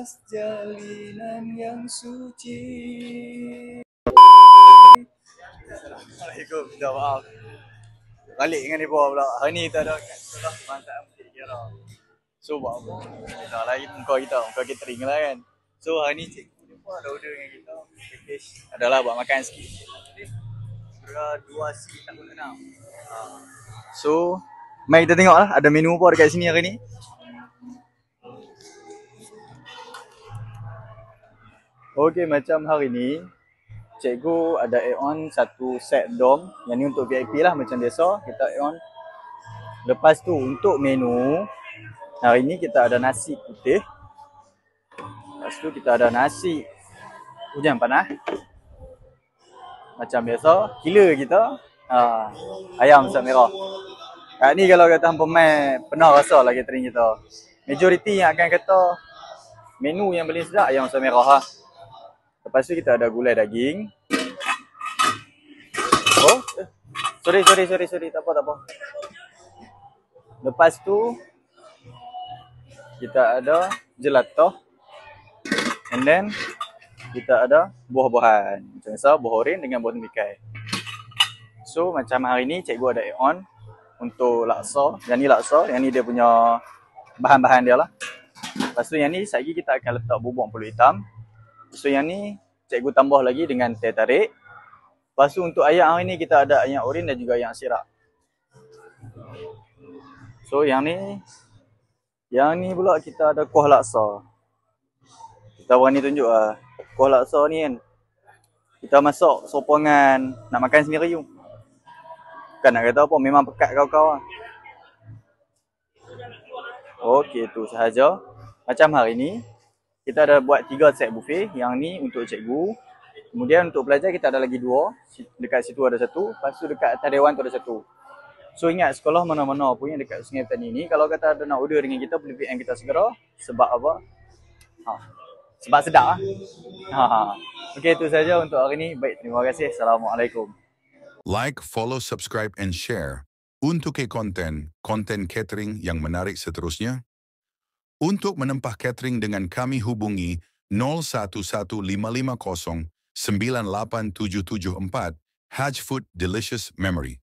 atas jalinan yang suci. Assalamualaikum, minta maaf. Balik dengan dia pula. Hari ni kita ada kat sekolah mantap ambil kira. So buat apa? Kita lain muka catering lah kan. So hari ni cikgu dia pun ada order dengan kita. Package adalah buat makan sikit. Kira 2 sikit tak boleh nak. So mari kita tengok lah ada menu apa dekat sini hari ni. Okey, macam hari ni cikgu ada add on satu set dom. Yang ni untuk VIP lah macam biasa. Kita add on. Lepas tu untuk menu hari ni kita ada nasi putih. Lepas tu kita ada nasi hujan panas. Macam biasa, killer kita ayam masak merah. Kat ni kalau kata hampa mai pernah rasa lah catering kita. Majoriti yang akan kata menu yang paling sedap ayam masak merah lah. Lepas tu kita ada gulai daging. Oh, sorry, tak apa. Lepas tu kita ada gelato. And then kita ada buah-buahan. Macam biasa, buah oren dengan buah tembikai. So macam hari ni cikgu ada add on untuk laksa. Yang ni laksa, yang ni dia punya bahan-bahan dia lah. Lepas tu yang ni sekejap kita akan letak bubuk pulut hitam. So yang ni cikgu tambah lagi dengan teh tarik. Lepas tu untuk ayam hari ni kita ada ayam oren dan juga ayam sirap. So yang ni pula kita ada kuah laksa. Kita berani tunjuk lah. Kuah laksa ni kan kita masak sopongan nak makan sendiri you. Bukan nak kata apa, memang pekat kau-kau lah. Okey, tu sahaja. Macam hari ni kita ada buat 3 set buffet. Yang ni untuk cikgu. Kemudian untuk pelajar kita ada lagi 2. Dekat situ ada 1. Lepas tu dekat atas dewan tu ada 1. So ingat sekolah mana-mana pun yang dekat Sungai Petani ni, kalau kata ada nak order dengan kita, boleh PM kita segera. Sebab apa? Sebab sedap lah. Okey, itu saja untuk hari ni. Baik, terima kasih. Assalamualaikum. Like, follow, subscribe and share untuk konten catering yang menarik seterusnya. Untuk menempah catering dengan kami hubungi 011550 98774 Haj Food Delicious Memory.